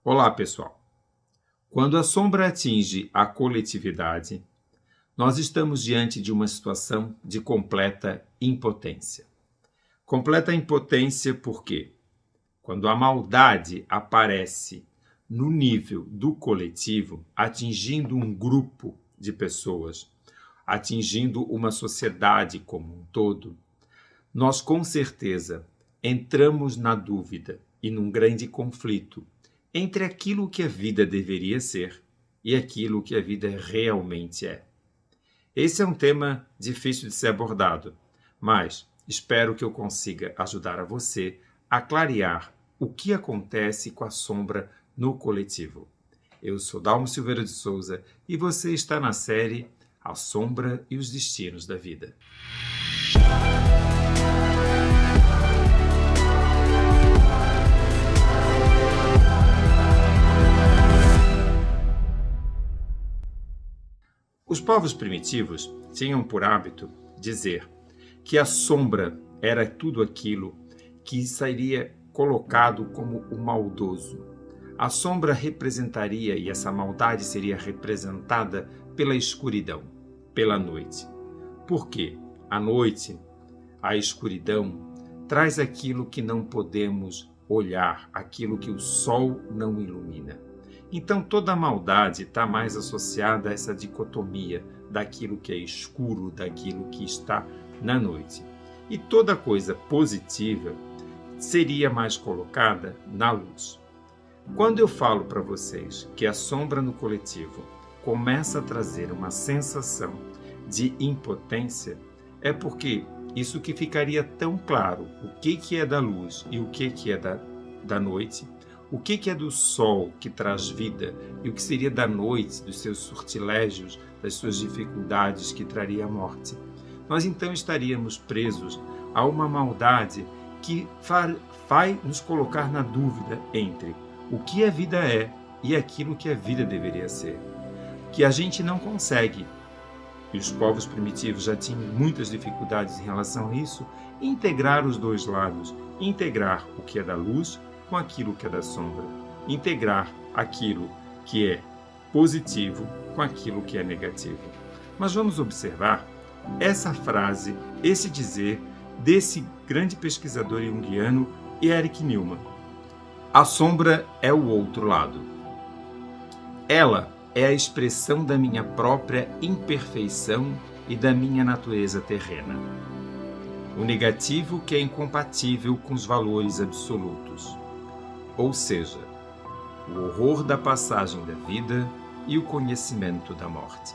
Olá, pessoal! Quando a sombra atinge a coletividade, nós estamos diante de uma situação de completa impotência. Completa impotência porque, quando a maldade aparece no nível do coletivo, atingindo um grupo de pessoas, atingindo uma sociedade como um todo, nós com certeza entramos na dúvida e num grande conflito entre aquilo que a vida deveria ser e aquilo que a vida realmente é. Esse é um tema difícil de ser abordado, mas espero que eu consiga ajudar a você a clarear o que acontece com a sombra no coletivo. Eu sou Dalmo Silveira de Souza e você está na série A Sombra e os Destinos da Vida. Os povos primitivos tinham por hábito dizer que a sombra era tudo aquilo que seria colocado como o maldoso. A sombra representaria, e essa maldade seria representada pela escuridão, pela noite. Por quê? A noite, a escuridão, traz aquilo que não podemos olhar, aquilo que o sol não ilumina. Então toda a maldade está mais associada a essa dicotomia daquilo que é escuro, daquilo que está na noite. E toda coisa positiva seria mais colocada na luz. Quando eu falo para vocês que a sombra no coletivo começa a trazer uma sensação de impotência, é porque isso que ficaria tão claro, o que é da luz e o que é da noite, o que é do sol que traz vida e o que seria da noite, dos seus sortilégios, das suas dificuldades que traria a morte. Nós então estaríamos presos a uma maldade que vai nos colocar na dúvida entre o que a vida é e aquilo que a vida deveria ser. Que a gente não consegue, e os povos primitivos já tinham muitas dificuldades em relação a isso, integrar os dois lados, integrar o que é da luz com aquilo que é da sombra, integrar aquilo que é positivo com aquilo que é negativo. Mas vamos observar essa frase, esse dizer desse grande pesquisador junguiano, Erich Neumann. A sombra é o outro lado. Ela é a expressão da minha própria imperfeição e da minha natureza terrena. O negativo que é incompatível com os valores absolutos. Ou seja, o horror da passagem da vida e o conhecimento da morte.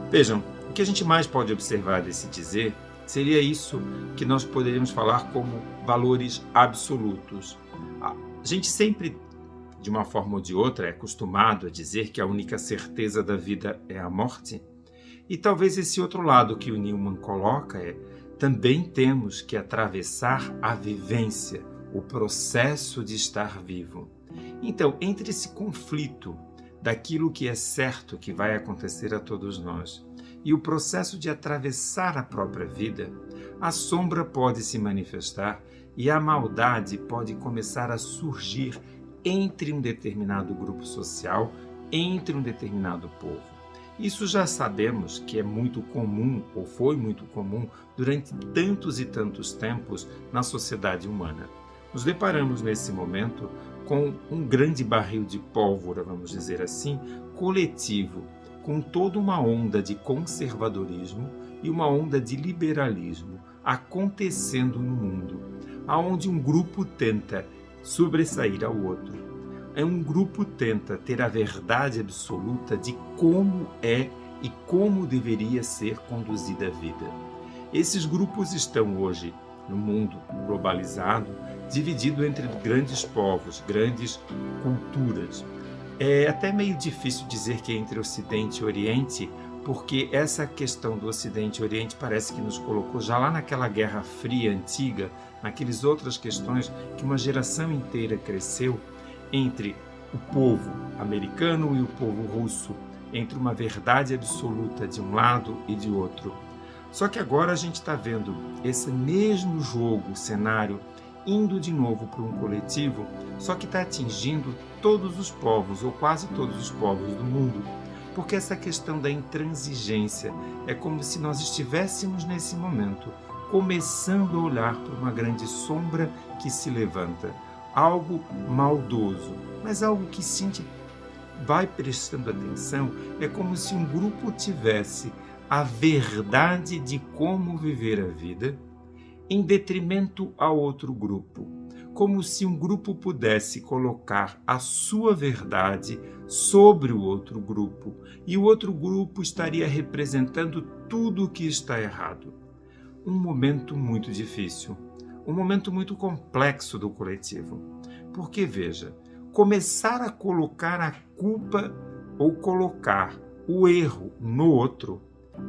Vejam, o que a gente mais pode observar desse dizer seria isso que nós poderíamos falar como valores absolutos. A gente sempre, de uma forma ou de outra, é acostumado a dizer que a única certeza da vida é a morte. E talvez esse outro lado que o Neumann coloca é também temos que atravessar a vivência, o processo de estar vivo. Então, entre esse conflito daquilo que é certo que vai acontecer a todos nós e o processo de atravessar a própria vida, a sombra pode se manifestar e a maldade pode começar a surgir entre um determinado grupo social, entre um determinado povo. Isso já sabemos que é muito comum, ou foi muito comum, durante tantos e tantos tempos na sociedade humana. Nos deparamos nesse momento com um grande barril de pólvora, vamos dizer assim, coletivo, com toda uma onda de conservadorismo e uma onda de liberalismo acontecendo no mundo, aonde um grupo tenta sobressair ao outro. Um grupo tenta ter a verdade absoluta de como é e como deveria ser conduzida a vida. Esses grupos estão hoje no mundo globalizado, dividido entre grandes povos, grandes culturas. É até meio difícil dizer que é entre Ocidente e Oriente, porque essa questão do Ocidente e Oriente parece que nos colocou já lá naquela Guerra Fria antiga, naquelas outras questões que uma geração inteira cresceu entre o povo americano e o povo russo, entre uma verdade absoluta de um lado e de outro. Só que agora a gente está vendo esse mesmo jogo, cenário, indo de novo para um coletivo, só que está atingindo todos os povos, ou quase todos os povos do mundo. Porque essa questão da intransigência é como se nós estivéssemos nesse momento começando a olhar para uma grande sombra que se levanta. Algo maldoso, mas algo que se a gente vai prestando atenção, é como se um grupo tivesse a verdade de como viver a vida em detrimento a outro grupo. Como se um grupo pudesse colocar a sua verdade sobre o outro grupo, e o outro grupo estaria representando tudo o que está errado. Um momento muito difícil, um momento muito complexo do coletivo. Porque, veja, começar a colocar a culpa ou colocar o erro no outro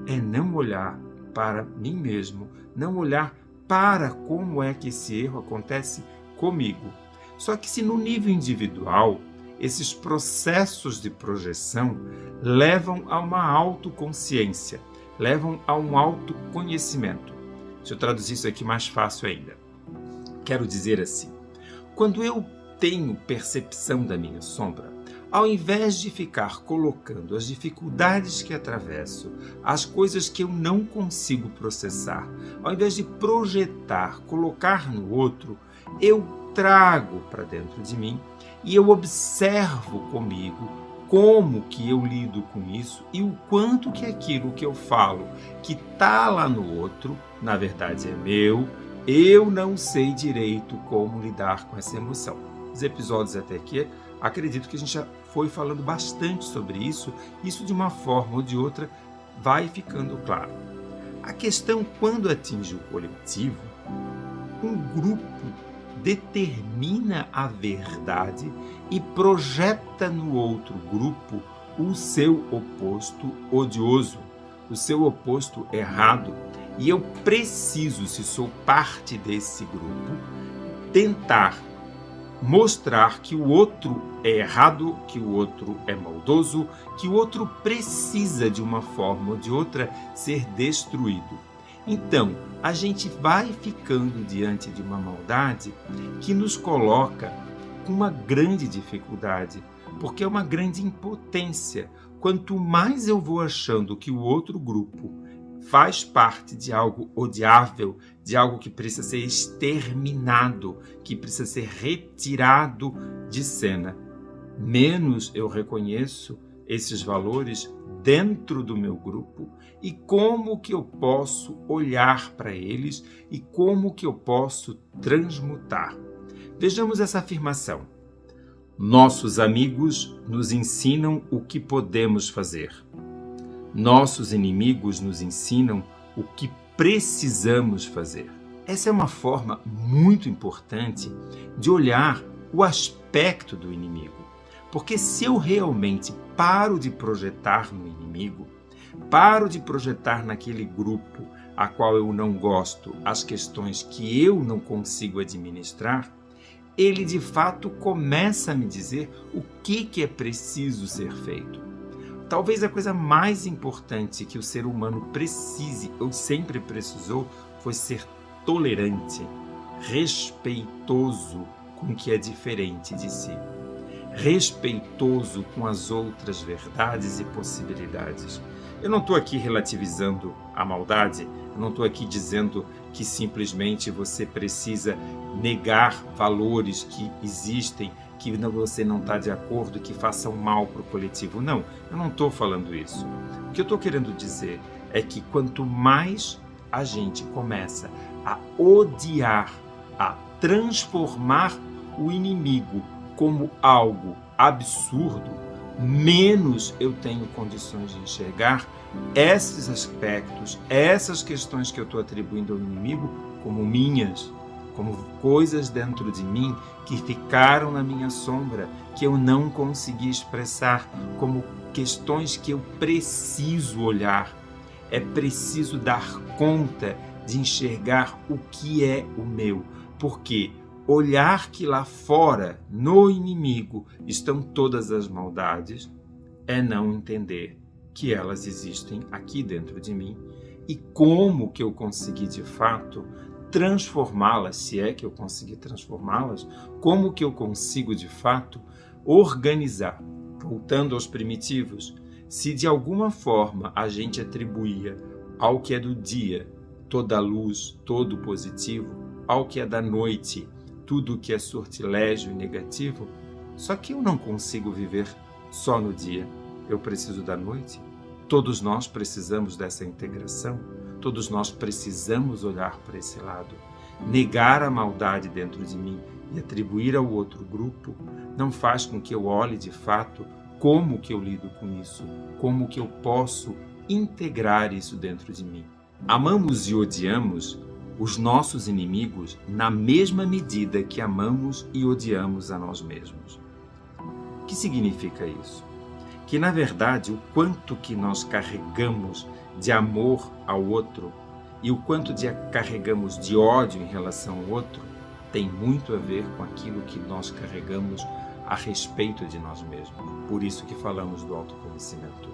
é não olhar para mim mesmo, não olhar para como é que esse erro acontece comigo. Só que se no nível individual, esses processos de projeção levam a uma autoconsciência, levam a um autoconhecimento. Deixa eu traduzir isso aqui mais fácil ainda. Quero dizer assim, quando eu tenho percepção da minha sombra, ao invés de ficar colocando as dificuldades que atravesso, as coisas que eu não consigo processar, ao invés de projetar, colocar no outro, eu trago para dentro de mim e eu observo comigo como que eu lido com isso e o quanto que aquilo que eu falo que está lá no outro, na verdade é meu, eu não sei direito como lidar com essa emoção. Os episódios até aqui, acredito que a gente já foi falando bastante sobre isso de uma forma ou de outra vai ficando claro. A questão, quando atinge o coletivo, um grupo determina a verdade e projeta no outro grupo o seu oposto odioso, o seu oposto errado. E eu preciso, se sou parte desse grupo, tentar mostrar que o outro é errado, que o outro é maldoso, que o outro precisa de uma forma ou de outra ser destruído. Então, a gente vai ficando diante de uma maldade que nos coloca com uma grande dificuldade, porque é uma grande impotência. Quanto mais eu vou achando que o outro grupo faz parte de algo odiável, de algo que precisa ser exterminado, que precisa ser retirado de cena, menos eu reconheço esses valores dentro do meu grupo e como que eu posso olhar para eles e como que eu posso transmutar. Vejamos essa afirmação. Nossos amigos nos ensinam o que podemos fazer. Nossos inimigos nos ensinam o que precisamos fazer. Essa é uma forma muito importante de olhar o aspecto do inimigo. Porque se eu realmente paro de projetar no inimigo, paro de projetar naquele grupo a qual eu não gosto as questões que eu não consigo administrar, ele de fato começa a me dizer o que é preciso ser feito. Talvez a coisa mais importante que o ser humano precise ou sempre precisou foi ser tolerante, respeitoso com o que é diferente de si, respeitoso com as outras verdades e possibilidades. Eu não estou aqui relativizando a maldade, eu não estou aqui dizendo que simplesmente você precisa negar valores que existem, que você não está de acordo, que façam mal para o coletivo. Não, eu não estou falando isso. O que eu estou querendo dizer é que quanto mais a gente começa a odiar, a transformar o inimigo como algo absurdo, menos eu tenho condições de enxergar esses aspectos, essas questões que eu estou atribuindo ao inimigo como minhas, como coisas dentro de mim que ficaram na minha sombra, que eu não consegui expressar, como questões que eu preciso olhar. É preciso dar conta de enxergar o que é o meu, porque olhar que lá fora, no inimigo, estão todas as maldades, é não entender que elas existem aqui dentro de mim e como que eu consegui, de fato, transformá-las, se é que eu conseguir transformá-las, como que eu consigo, de fato, organizar? Voltando aos primitivos, se de alguma forma a gente atribuía ao que é do dia toda a luz, todo o positivo, ao que é da noite tudo o que é sortilégio e negativo, só que eu não consigo viver só no dia. Eu preciso da noite. Todos nós precisamos dessa integração. Todos nós precisamos olhar para esse lado. Negar a maldade dentro de mim e atribuir ao outro grupo não faz com que eu olhe de fato como que eu lido com isso, como que eu posso integrar isso dentro de mim. Amamos e odiamos os nossos inimigos na mesma medida que amamos e odiamos a nós mesmos. O que significa isso? Que, na verdade, o quanto que nós carregamos de amor ao outro e o quanto carregamos de ódio em relação ao outro tem muito a ver com aquilo que nós carregamos a respeito de nós mesmos. Por isso que falamos do autoconhecimento.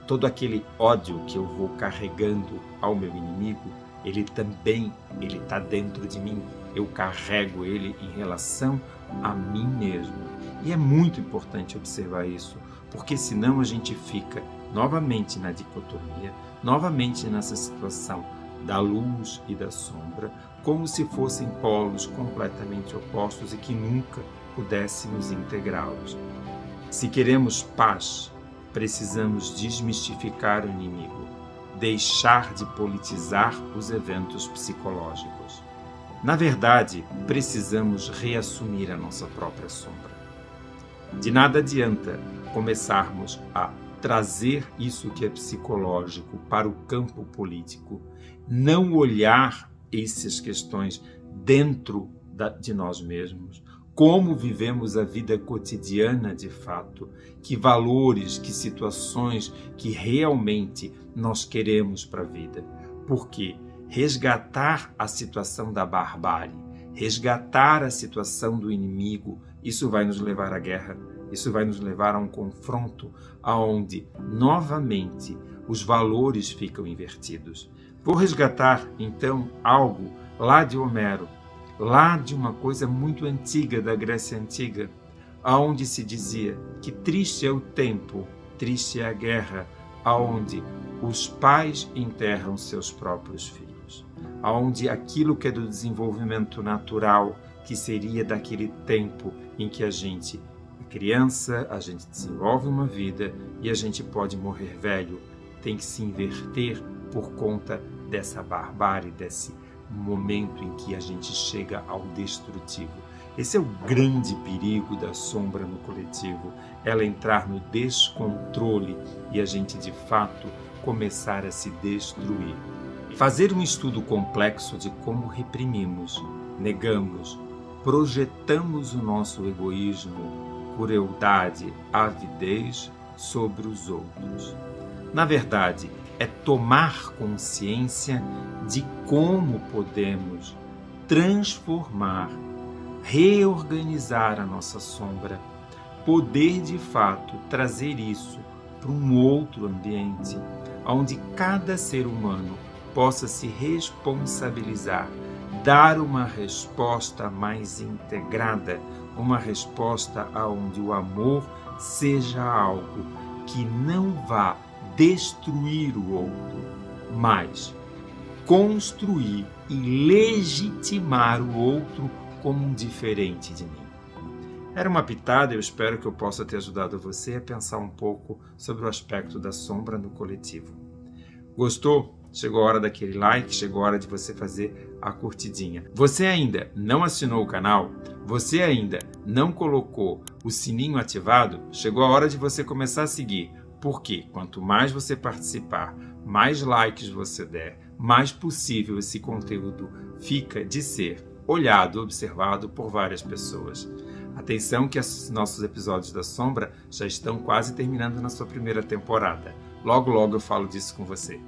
Todo aquele ódio que eu vou carregando ao meu inimigo, ele está dentro de mim. Eu carrego ele em relação a mim mesmo. E é muito importante observar isso, porque senão a gente fica novamente na dicotomia, novamente nessa situação da luz e da sombra, como se fossem polos completamente opostos e que nunca pudéssemos integrá-los. Se queremos paz, precisamos desmistificar o inimigo, deixar de politizar os eventos psicológicos. Na verdade, precisamos reassumir a nossa própria sombra. De nada adianta começarmos a trazer isso que é psicológico para o campo político, não olhar essas questões dentro de nós mesmos, como vivemos a vida cotidiana de fato, que valores, que situações que realmente nós queremos para a vida. Porque resgatar a situação da barbárie, resgatar a situação do inimigo, isso vai nos levar à guerra, isso vai nos levar a um confronto onde, novamente, os valores ficam invertidos. Vou resgatar, então, algo lá de Homero, lá de uma coisa muito antiga da Grécia Antiga, onde se dizia que triste é o tempo, triste é a guerra, onde os pais enterram seus próprios filhos, onde aquilo que é do desenvolvimento natural, que seria daquele tempo em que a gente é criança, a gente desenvolve uma vida e a gente pode morrer velho, tem que se inverter por conta dessa barbárie, desse momento em que a gente chega ao destrutivo. Esse é o grande perigo da sombra no coletivo, ela entrar no descontrole e a gente de fato começar a se destruir. Fazer um estudo complexo de como reprimimos, negamos, projetamos o nosso egoísmo, crueldade, avidez sobre os outros. Na verdade, é tomar consciência de como podemos transformar, reorganizar a nossa sombra, poder de fato trazer isso para um outro ambiente, onde cada ser humano possa se responsabilizar, dar uma resposta mais integrada, uma resposta onde o amor seja algo que não vá destruir o outro, mas construir e legitimar o outro como um diferente de mim. Era uma pitada, eu espero que eu possa ter ajudado você a pensar um pouco sobre o aspecto da sombra no coletivo. Gostou? Chegou a hora daquele like, chegou a hora de você fazer a curtidinha. Você ainda não assinou o canal? Você ainda não colocou o sininho ativado? Chegou a hora de você começar a seguir. Porque quanto mais você participar, mais likes você der, mais possível esse conteúdo fica de ser olhado, observado por várias pessoas. Atenção que os nossos episódios da Sombra já estão quase terminando na sua primeira temporada. Logo, logo eu falo disso com você.